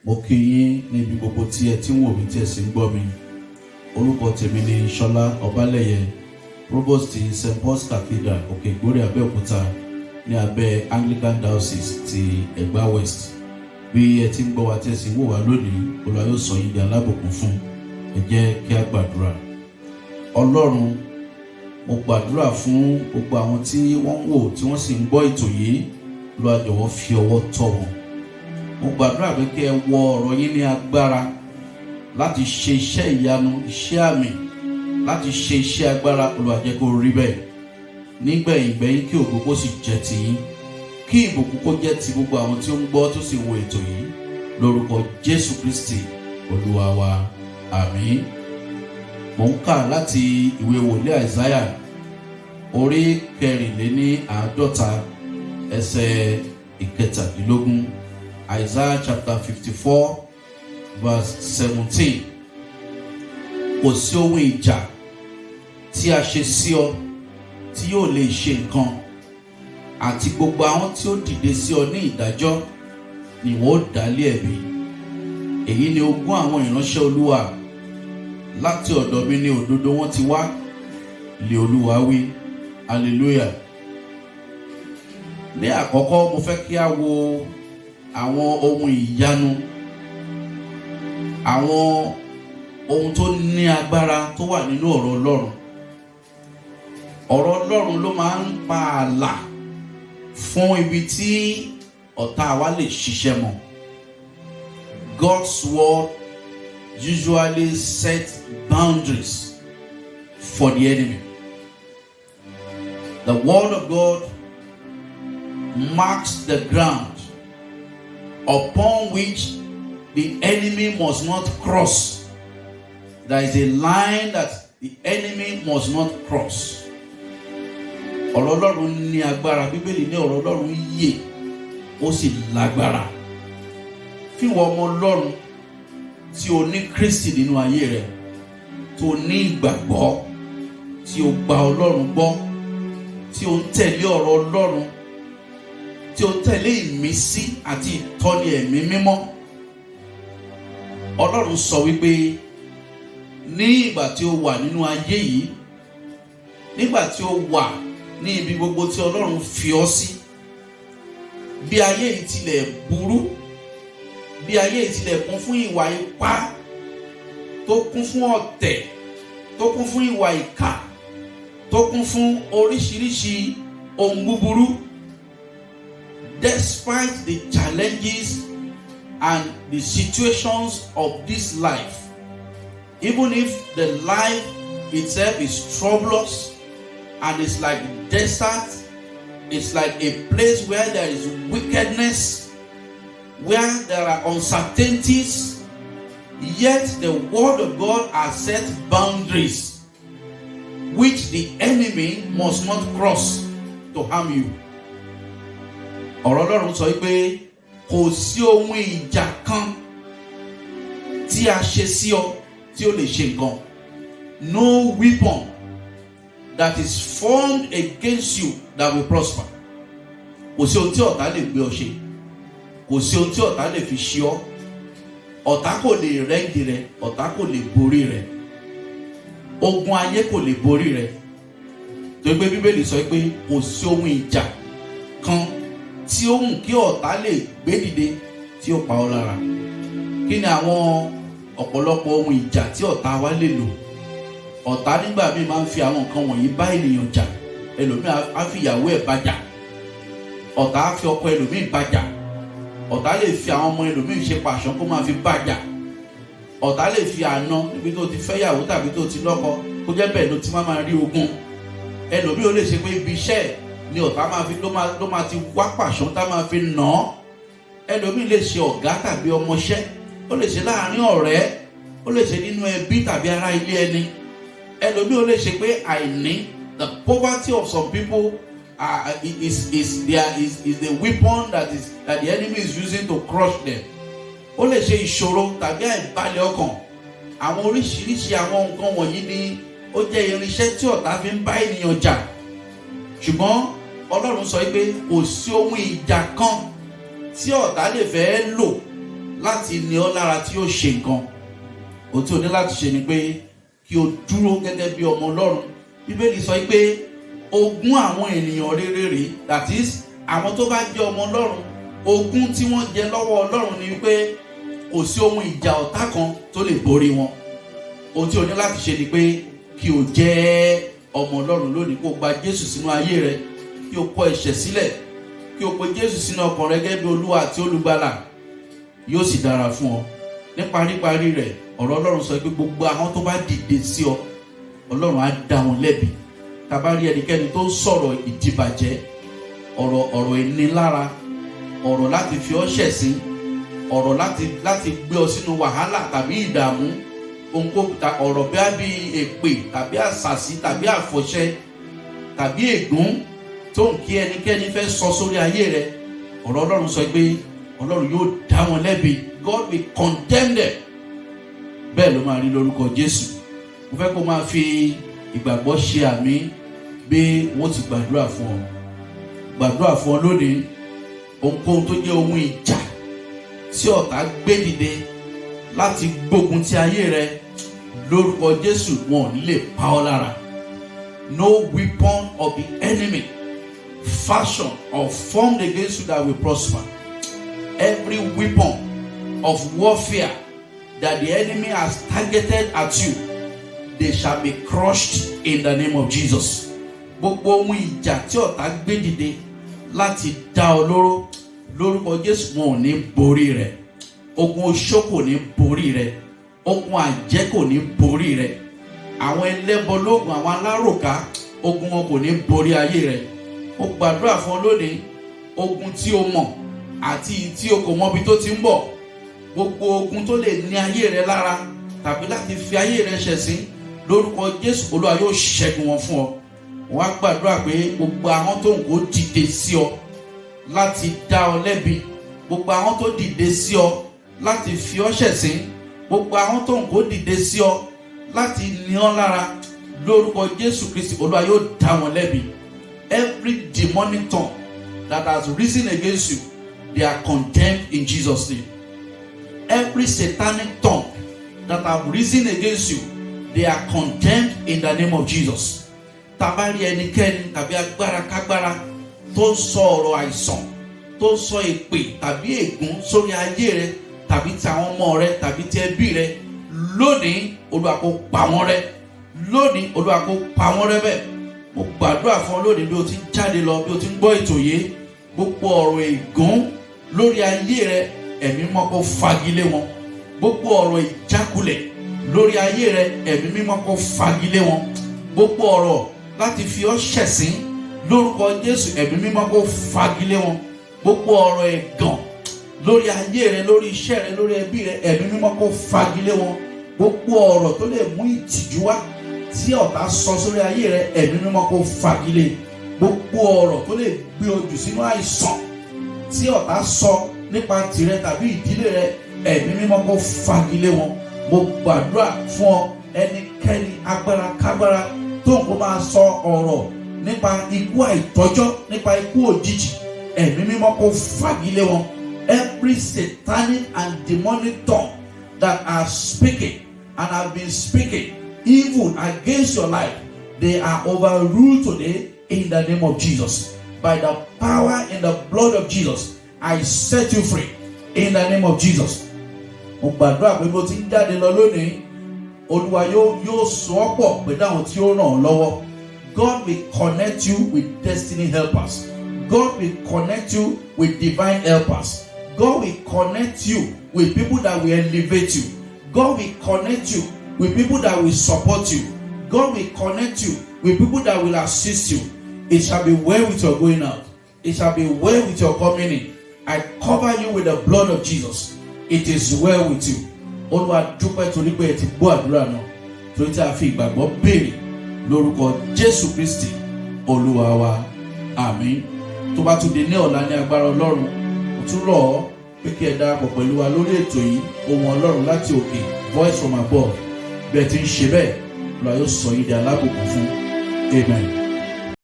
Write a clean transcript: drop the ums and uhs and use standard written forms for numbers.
Mo kí yín níbi gbogbo tí ẹ ti ń wò mí tí ẹ sì ń gbọ́ mi. Orúkọ tèmi ni Ṣọlá Ọbálẹ̀yẹ, Provost ti St. Paul's Cathedral, Òkè Ìgbórè, Abẹ́òkúta, ní abẹ́ Anglican Diocese ti Ẹ̀gbá West. Bí ẹ ti ń gbọ́ wa tí ẹ sì ń wò wá lónìí, Olúwa yóò sọ yín di alábùkún fún. Ẹ jẹ́ kí a gbàdúrà. Ọlọ́run, mo gbàdúrà fún gbogbo àwọn tí wọ́n ń wò tí wọ́n sì ń gbọ́ ètò yìí. Olúwa jọ̀wọ́ fi ọwọ́ tọ́ wọn. Mo gbàdúrà pé kí ẹ wọ ọ̀rọ̀ yín ní agbára láti ṣe iṣẹ́ ìyanu, iṣẹ́ àmì, láti ṣe iṣẹ́ agbára. Olúwa jẹ́ kó rí bẹ́ẹ̀. Nígbẹ̀yìn kí ògo kó sì jẹ́ ti yín, kí ìbùkún kó jẹ́ ti gbogbo àwọn tí ó ń gbọ́ tó sì wo ètò yìí. Lórúkọ Jésù Kristi Olúwa wa, àmín. Mo ń kà láti ìwé wòlíì Àìsáyà orí 54 ẹsẹ̀ 17. Isaiah chapter 54 verse 17. Kò sí ohun ìjà tí a ṣe sí ọ tí yóò lè ṣe nǹkan, àti gbogbo àwọn tí ó dìde sí ọ ní ìdájọ́ ni wọ́n ó dá lé ẹ̀bi. Èyí ni ogún àwọn ìránṣẹ́ Olúwa, láti ọ̀dọ̀ mi ni òdodo wọn ti wá, lé Olúwa wí. Hallelujah. Ní àkọ́kọ́ mo fẹ́ kí a wo àwọn ohun ìyanu, àwọn ohun tó ní agbára tó wà nínú ọ̀rọ̀ Ọlọ́run. Ọ̀rọ̀ Ọlọ́run ló máa ń pa ààlà fún ibi tí ọ̀tá wa lè ṣiṣẹ́ mọ́. God's word usually sets boundaries for the enemy. The word of God marks the ground upon which the enemy must not cross. There is a line that the enemy must not cross. Ọ̀rọ̀ Ọlọ́run ní agbára. Bíbélì ní ọ̀rọ̀ Ọlọ́run yè, ó sì lágbára. Fún ìwọ ọmọ Ọlọ́run tí o ní Kristi nínú ayé rẹ, tó ní ìgbàgbọ́, tí o gba Ọlọ́run gbọ́, tí o ń tẹ̀lé ọ̀rọ̀ Ọlọ́run, tí o ń tẹ̀lé ìmísí àti ìtọ́ni ẹ̀mí mímọ́. Ọlọ́run sọ wípé ní ìgbà tí o wà nínú ayé yìí, nígbà tí o wà ní ibi gbogbo tí Ọlọ́run fi ọ́ sí, bí ayé yìí tilẹ̀ burú, bí ayé yìí tilẹ̀ kún fún ìwà ipá, tó kún fún ọ̀tẹ̀, tó kún fún ìwà ìkà, tó kún fún oríṣiríṣi ohun búburú. Despite the challenges and the situations of this life, even if the life itself is troublous and it's like desert, it's like a place where there is wickedness, where there are uncertainties, yet the word of God has set boundaries which the enemy must not cross to harm you. Ọ̀rọ̀ Ọlọ́run sọ pé kò sí ohun ìjà kan tí a ṣe sí ọ tí ó lè ṣe nǹkan. No weapon that is formed against you that will prosper. Kò sí ohun tí ọ̀tá lè gbé ọ ṣe. Kò sí ohun tí ọ̀tá lè fi ṣe ọ. Ọ̀tá kò lè rẹ́gì rẹ, ọ̀tá kò lè borí rẹ. Ogun ayé kò lè borí rẹ. Torí pé Bíbélì sọ pé kò sí ohun ìjà kan tí ó mú kí ọ̀tá lè gbé dìde tí ó pa ọ́ lára. Kí ni àwọn ọ̀pọ̀lọpọ̀ ohun ìjà tí ọ̀tá wa lè lò? Ọ̀tá nígbà míì máa ń fi àwọn nǹkan wọ̀nyí bá ènìyàn jà. Ẹlòmíì á fi ìyàwó ẹ̀ bá jà. Ọ̀tá á fi ọkọ ẹlòmíì bá jà. Ọ̀tá lè fi àwọn ọmọ ẹlòmíì ṣe pàṣán kó máa fi bá jà. Ọ̀tá lè fi àna níbi tó ti fẹ́yàwó tàbí tó ti lọ́kọ kó jẹ́ bẹ́ẹ̀ ló ti máa rí ogun. Ẹlòmíì ó lè ṣe pé ibi iṣẹ́ ni ọ̀tá máa fi ló máa ti wá pàṣán tá máa fi nà án. Ẹlòmíì lè ṣe ọ̀gá tàbí ọmọṣẹ́, ó lè ṣe láàárín ọ̀rẹ́, ó lè ṣe nínú ẹbí tàbí ará ilé ẹni. Ẹlòmíì ó lè ṣe pé àìní, the poverty of some people is the weapon that the enemy is using to crush them. Ó lè ṣe ìṣòro tàbí àìbalẹ̀ ọkàn. Àwọn oríṣiríṣi àwọn nǹkan wọ̀nyí ni ó jẹ́ irinṣẹ́ tí ọ̀tá fi ń bá ènìyàn jà. Ṣùgbọ́n Ọlọ́run sọ pé kò sí ohun ìjà kan tí ọ̀tá lè fẹ́ lò láti ní ọ lára tí ó ṣe nǹkan. Ohun tí o ní láti ṣe ni pé kí o dúró gẹ́gẹ́ bí ọmọ Ọlọ́run. Bíbélì sọ pé ogún àwọn ènìyàn rere rèé, that is àwọn tó bá jẹ́ ọmọ Ọlọ́run, ogún tí wọ́n jẹ lọ́wọ́ Ọlọ́run ni pé kò sí ohun ìjà ọ̀tá kan tó lè borí wọn. Ohun tí o ní láti ṣe ni pé kí o jẹ́ ọmọ Ọlọ́run lónìí, kó gba Jésù sínú ayé rẹ, kí o kọ̀ ẹ̀ṣẹ̀ sílẹ̀, kí o pe Jésù sínú ọkàn rẹ gẹ́gẹ́ bí Olúwa àti Olùgbàlà. Yóò sì dára fún ọ. Ní paríparí rẹ̀, ọ̀rọ̀ Ọlọ́run sọ pé gbogbo àwọn tó bá dìde sí ọ, Ọlọ́run á dá wọn lẹ́bi. Tá bá rí ẹnikẹ́ni tó ń sọ̀rọ̀ ìdìbàjẹ́, ọ̀rọ̀ ìnilára, ọ̀rọ̀ láti fi ọ́ ṣẹ̀sín, ọ̀rọ̀ láti gbé ọ sínú wàhálà tàbí ìdààmú, ọ̀rọ̀ bí èpè tàbí àṣàsí tàbí àfọ̀ṣẹ tàbí ègún tó ń kí ẹnikẹ́ni fẹ́ sọ sórí ayé rẹ, ọ̀rọ̀ Ọlọ́run sọ pé Ọlọ́run yóò dá wọn lẹ́bi. God will condemn them. Bẹ́ẹ̀ ló máa rí lórúkọ Jésù. Mo fẹ́ kó máa fi ìgbàgbọ́ ṣe àmì bí wọ́n ti gbàdúrà fún ọ. Gbàdúrà fún ọ lónìí, ohunkóhun tó jẹ́ ohun ìjà tí ọ̀tá gbé dìde láti gbógun ti ayé rẹ, lórúkọ Jésù wọn ò ní lè pa ọ́ lára. No weapon of the enemy fashioned or formed against you that will prosper. Every weapon of warfare that the enemy has targeted at you, they shall be crushed in the name of Jesus. Gbogbo ohun ìjà tí ọ̀tá gbé dìde láti dá ọ lóró, lórúkọ Jésù wọn ò ní borí rẹ̀. Ogun oṣó kò ní borí rẹ̀. Ogun àjẹ́ kò ní borí rẹ̀. Àwọn ẹlẹ́bọlógun, àwọn aláròká, ogun wọn kò ní borí ayé rẹ̀. Mo gbàdúrà fún ọ lónìí, ogun tí o mọ̀ àti tí o kò mọ ibi tó ti ń bọ̀, gbogbo ogun tó lè ní ayé rẹ lára tàbí láti fi ayé rẹ ṣẹ̀sín, lórúkọ Jésù Olúwa yóò ṣẹ́gun wọn fún ọ. Wọ́n á gbàdúrà pé gbogbo àwọn tó ń kó dìde sí ọ láti dá ọ lẹ́bi, gbogbo àwọn tó dìde sí ọ láti fi ọ ṣẹ̀sín, gbogbo àwọn tó ń kó dìde sí ọ láti ní ọ lára, lórúkọ Jésù Kristi Olúwa yóò dá wọn lẹ́bi. Every demonic tongue that has risen against you, they are condemned in Jesus' name. Every satanic tongue that have risen against you, they are condemned in the name of Jesus. Tabari ẹnikẹ́ni tàbí agbára kágbára tó sọ ọ̀rọ̀ àìsàn, tó sọ èpè tàbí ègún sórí ayé rẹ tàbí ti àwọn ọmọ rẹ tàbí ti ẹbí rẹ, lónìí Olúwa kó pa wọ́n rẹ́. Lónìí Olúwa kó pa wọ́n rẹ́ bẹ́ẹ̀. Mo gbàdúrà fún ọ lónìí bí o ti ń jáde lọ, bí o ti ń gbọ́ ètò yìí, gbogbo ọ̀rọ̀ ègún lórí ayé rẹ, ẹ̀mí mímọ́ kó fagilé wọn. Gbogbo ọ̀rọ̀ ìjákulẹ̀ lórí ayé rẹ, ẹ̀mí mímọ́ kó fagilé wọn. Gbogbo ọ̀rọ̀ láti fi ọ́ ṣẹ̀sín, lórúkọ Jésù ẹ̀mí mímọ́ kó fagilé wọn. Gbogbo ọ̀rọ̀ ẹ̀gàn lórí ayé rẹ, lórí iṣẹ́ rẹ, lórí ẹbí rẹ, ẹ̀mí mímọ́ kó fagilé wọn. Gbogbo ọ̀rọ̀ tó lè mú ìtìjú wá tí ọ̀tá sọ sórí ayé rẹ, ẹ̀mí mímọ́ kó fagilé. Gbogbo ọ̀rọ̀ tó lè gbé ojú sínú àìsàn tí ọ̀tá sọ nípa tìrẹ tàbí ìdílé rẹ, ẹ̀mí mímọ́ kó fagilé wọn. Mo gbàdúrà fún ọ, ẹnikẹ́ni agbára kágbára tó ń kó máa sọ ọ̀rọ̀ nípa ikú àìtọ́jọ́, nípa ikú òjijì, ẹ̀mí mímọ́ kó fagilé wọn. Every satanic and demonic tongue that are speaking and have been speaking evil against your life, they are overruled today in the name of Jesus. By the power in the blood of Jesus, I set you free in the name of Jesus. Mo gbàdúrà pé bó ti ń jáde lọ lónìí, Olúwa yóò so ọ́ pọ̀ pẹ̀lú àwọn tí ó ràn ọ́ lọ́wọ́. God will connect you with destiny helpers. God will connect you with divine helpers. God will connect you with people that will elevate you. God will connect you with people that will support you. God will connect you with people that will assist you. It shall be well with your going out. It shall be well with your coming in. I cover you with the blood of Jesus. It is well with you. Olúwa dúpẹ́ torí pé ẹ ti gbọ́ àdúrà náà, torí tí a fi ìgbàgbọ́ béèrè lórúkọ Jésù Kristi Olúwa wa. Àmín. Tó bá tún di ní ọ̀la ní agbára Ọlọ́run, ó tún rọ̀ ọ́ pé kí ẹ darapọ̀ pẹ̀lú wa lórí ètò yìí, ohùn Ọlọ́run láti òkè, voice from above. Bí ẹ ti ń ṣe bẹ́ẹ̀, Olúwa yóò sọ yín di alábùkún fún. Amen.